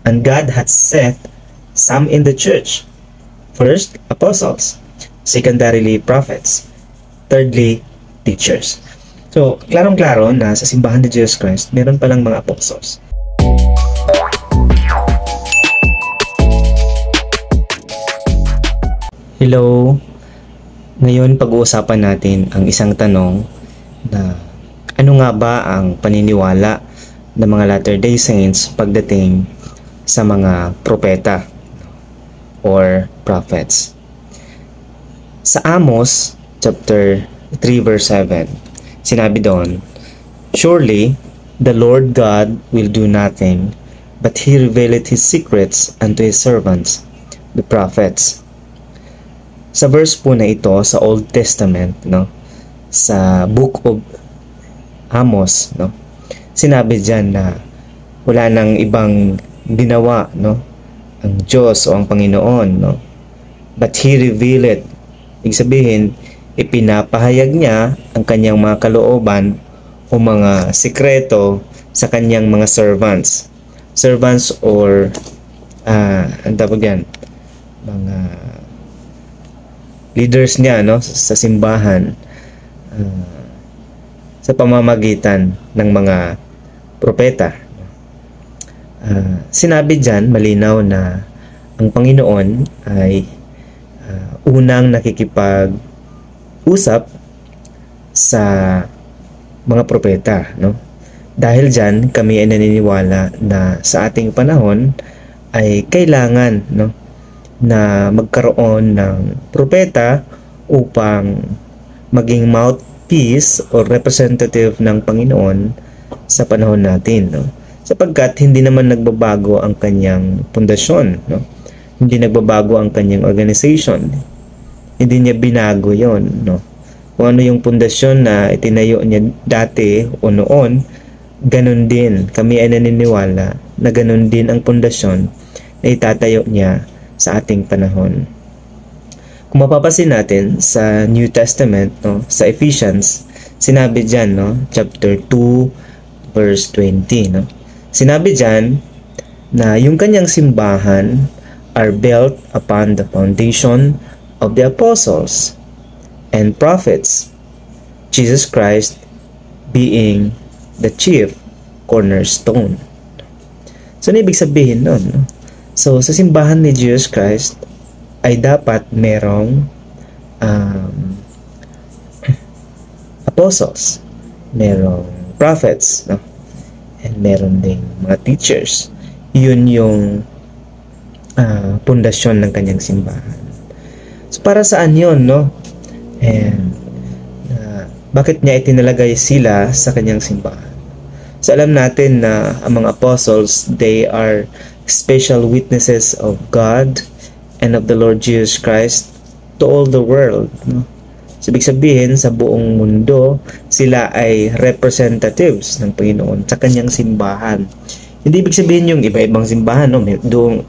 And God hath set some in the church. First, apostles. Secondarily, prophets. Thirdly, teachers. So, klarong-klaro na sa simbahan ni Jesus Christ, meron palang mga apostles. Hello! Ngayon, pag-uusapan natin ang isang tanong na ano nga ba ang paniniwala ng mga Latter-day Saints pagdating sa mga propeta or prophets. Sa Amos chapter 3 verse 7, sinabi doon, "Surely the Lord God will do nothing, but He revealeth His secrets unto His servants, the prophets." Sa verse po na ito sa Old Testament, sa Book of Amos, sinabi diyan na wala nang ibang ginawa, ang Diyos o ang Panginoon, but He revealed. Ibig sabihin, ipinapahayag niya ang kanyang mga kalooban o mga sikreto sa kanyang mga servants. Servants or ang tawag yan, mga leaders niya sa simbahan, sa pamamagitan ng mga propeta. Sinabi diyan malinaw na ang Panginoon ay unang nakikipag-usap sa mga propeta, Dahil diyan kami ay naniniwala na sa ating panahon ay kailangan, na magkaroon ng propeta upang maging mouthpiece o representative ng Panginoon sa panahon natin, sapagkat hindi naman nagbabago ang kanyang pundasyon, hindi nagbabago ang kanyang organization, hindi niya binago yon, kung ano yung pundasyon na itinayo niya dati o noon, ganun din kami ay naniniwala na ganun din ang pundasyon na itatayo niya sa ating panahon. Kung mapapansin natin sa New Testament, sa Ephesians, sinabi diyan, chapter 2 verse 20, sinabi diyan na yung kanyang simbahan are built upon the foundation of the apostles and prophets, Jesus Christ being the chief cornerstone. So, ano ibig sabihin nun? So, sa simbahan ni Jesus Christ ay dapat merong apostles, merong prophets, and meron ding mga teachers. Yun yung pundasyon ng kanyang simbahan. So, para saan yun, And bakit niya itinalagay sila sa kanyang simbahan? So, alam natin na ang mga apostles, they are special witnesses of God and of the Lord Jesus Christ to all the world. So, ibig sabihin, sa buong mundo, sila ay representatives ng Panginoon sa kanyang simbahan. Hindi ibig sabihin yung iba-ibang simbahan, doong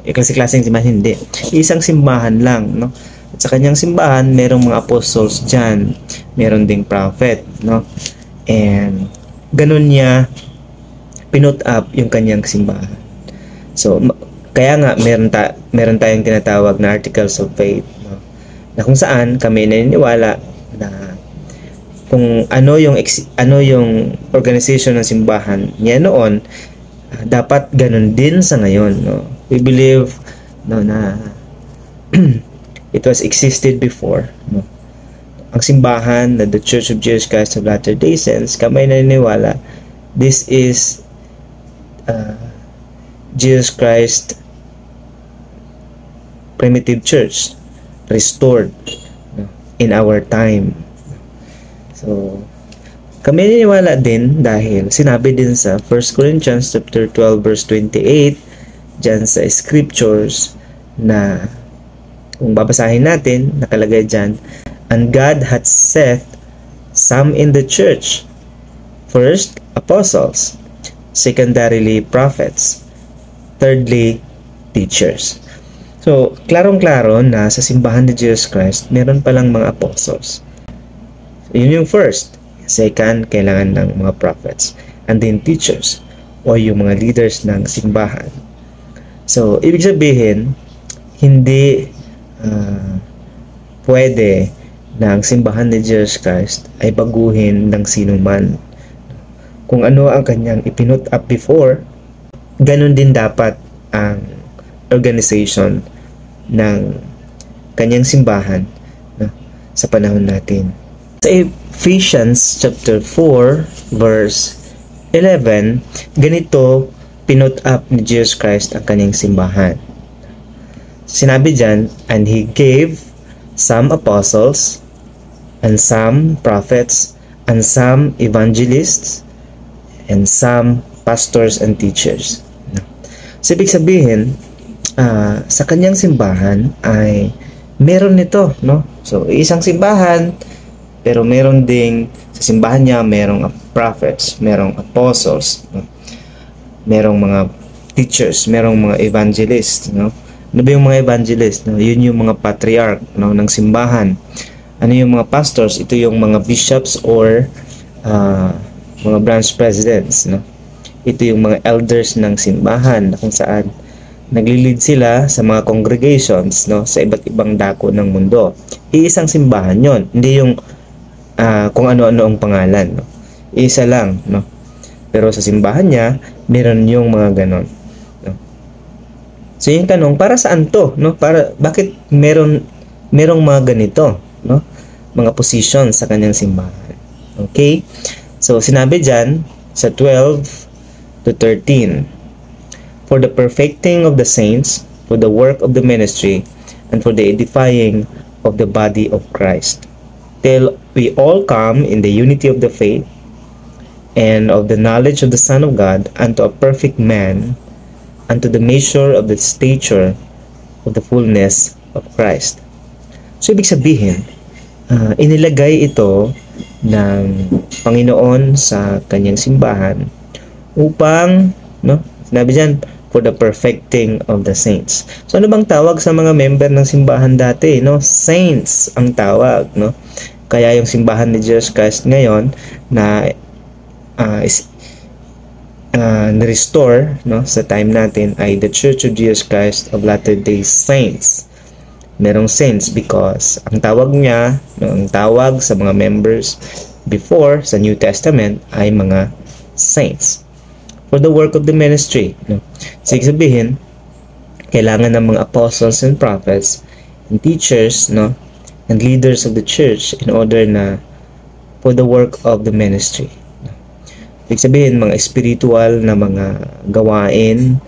klase-klaseng simbahan, hindi. Isang simbahan lang, At sa kanyang simbahan, merong mga apostles dyan, meron ding prophet, And ganun niya pinut up yung kanyang simbahan. So, kaya nga meron tayong tinatawag na articles of faith, na kung saan kami naniniwala na kung ano yung organization ng simbahan niya noon, dapat ganun din sa ngayon, We believe na it was existed before, Ang simbahan na the Church of Jesus Christ of Latter-day Saints, kami naniniwala this is Jesus Christ primitive church restored in our time. So, kami naniniwala din dahil sinabi din sa 1 Corinthians chapter 12 verse 28 dyan sa scriptures na kung babasahin natin, nakalagay dyan, "And God hath set some in the church, first apostles, secondarily prophets, thirdly teachers." So, klarong-klaro na sa simbahan ni Jesus Christ, meron palang mga apostles. So, yun yung first. Second, kailangan ng mga prophets. And then teachers, o yung mga leaders ng simbahan. So, ibig sabihin, hindi pwede na ang simbahan ni Jesus Christ ay baguhin ng sino man. Kung ano ang kanyang ipinut up before, ganun din dapat ang organization ng kanyang simbahan, no, sa panahon natin. Sa Ephesians chapter 4 verse 11, ganito pinut up ni Jesus Christ ang kanyang simbahan. Sinabi dyan, and He gave some apostles, and some prophets, and some evangelists, and some pastors and teachers. So, ibig sabihin, sa kanyang simbahan ay meron nito, no? So, isang simbahan, pero meron ding, sa simbahan niya, merong prophets, merong apostles, no? Merong mga teachers, merong mga evangelists, no? Ano ba yung mga evangelists? No? Yun yung mga patriarch, no, ng simbahan. Ano yung mga pastors? Ito yung mga bishops or mga branch presidents, no? Ito yung mga elders ng simbahan kung saan naglilid sila sa mga congregations, no, sa iba't ibang dako ng mundo. Iisang simbahan yon, hindi yung kung ano-ano ang pangalan, no? Isa lang, no? Pero sa simbahan niya, meron yung mga ganon, no? So yung tanong, para saan to, no? Bakit merong mga ganito, no? Mga positions sa kanyang simbahan. Okay? So sinabi diyan sa 12 to 13, for the perfecting of the saints, for the work of the ministry, and for the edifying of the body of Christ, till we all come in the unity of the faith and of the knowledge of the Son of God, unto a perfect man, unto the measure of the stature of the fullness of Christ. So, ibig sabihin, inilagay ito ng Panginoon sa kanyang simbahan upang, no, sinabi dyan, for the perfecting of the saints. So, ano bang tawag sa mga member ng simbahan dati, no? Saints ang tawag, no? Kaya yung simbahan ni Jesus Christ ngayon na na-restore, no, sa time natin ay the Church of Jesus Christ of Latter-day Saints. Merong saints because ang tawag niya, no, ang tawag sa mga members before sa New Testament ay mga saints. For the work of the ministry, no? So, sabihin, kailangan ng mga apostles and prophets and teachers, no, and leaders of the church in order na for the work of the ministry, no? Ibig sabihin, mga spiritual na mga gawain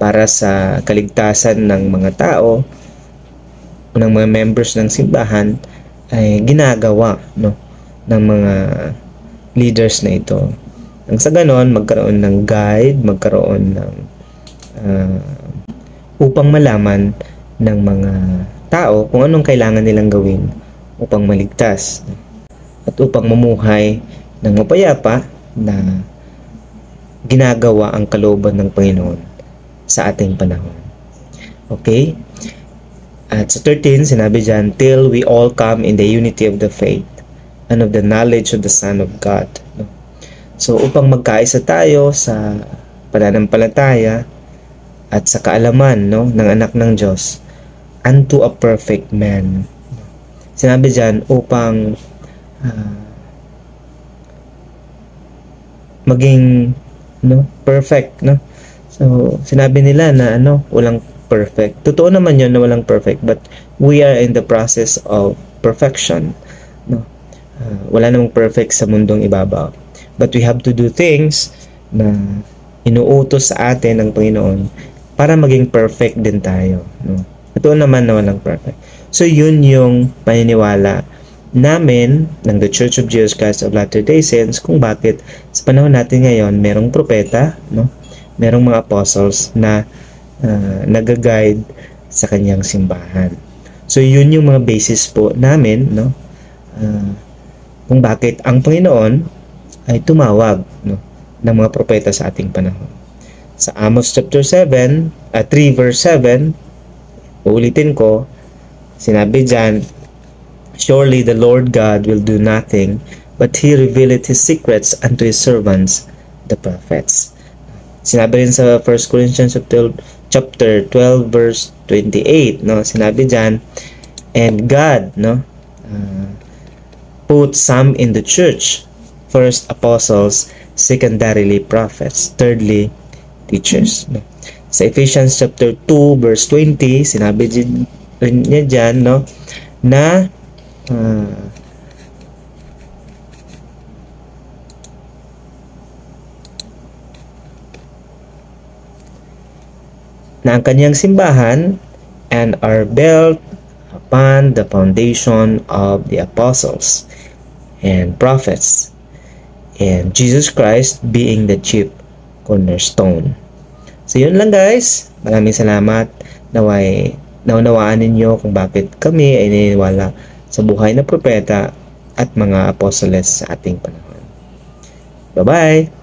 para sa kaligtasan ng mga tao, ng mga members ng simbahan ay ginagawa, no, ng mga leaders na ito. Nang sa ganon, magkaroon ng guide, magkaroon ng upang malaman ng mga tao kung anong kailangan nilang gawin upang maligtas at upang mamuhay ng mapayapa na ginagawa ang kalooban ng Panginoon sa ating panahon. Okay? At sa 13, sinabi dyan, till we all come in the unity of the faith and of the knowledge of the Son of God. So, upang magkaisa tayo sa pananampalataya at sa kaalaman, no, ng anak ng Diyos, unto a perfect man. Sinabi dyan, upang maging, no, perfect, no? So, sinabi nila na, walang perfect. Totoo naman yun na walang perfect, but we are in the process of perfection, no? Wala namang perfect sa mundong ibabaw. But we have to do things na inuutos sa atin ng Panginoon para maging perfect din tayo, no? Totoo naman na walang perfect. So, yun yung paniniwala namin ng The Church of Jesus Christ of Latter-day Saints kung bakit sa panahon natin ngayon merong propeta, no? Merong mga apostles na nag-guide sa kanyang simbahan. So, yun yung mga basis po namin, no? Kung bakit ang Panginoon ay tumawag, no, ng mga propeta sa ating panahon. Sa Amos chapter 3 verse 7, uulitin ko, sinabi dyan, surely the Lord God will do nothing, but He revealeth His secrets unto His servants, the prophets. Sinabi rin sa 1 Corinthians chapter 12 verse 28, no? Sinabi diyan, and God, no, put some in the church, first apostles, secondarily prophets, thirdly teachers, no? Sa Ephesians chapter 2 verse 20, sinabi rin niya diyan, no, na na ang kanyang simbahan and are built upon the foundation of the apostles and prophets, and Jesus Christ being the chief cornerstone. So yun lang guys, maraming salamat. Naway naunawaan ninyo kung bakit kami ay naniniwala sa buhay na propeta at mga apostoles sa ating panahon. Bye-bye!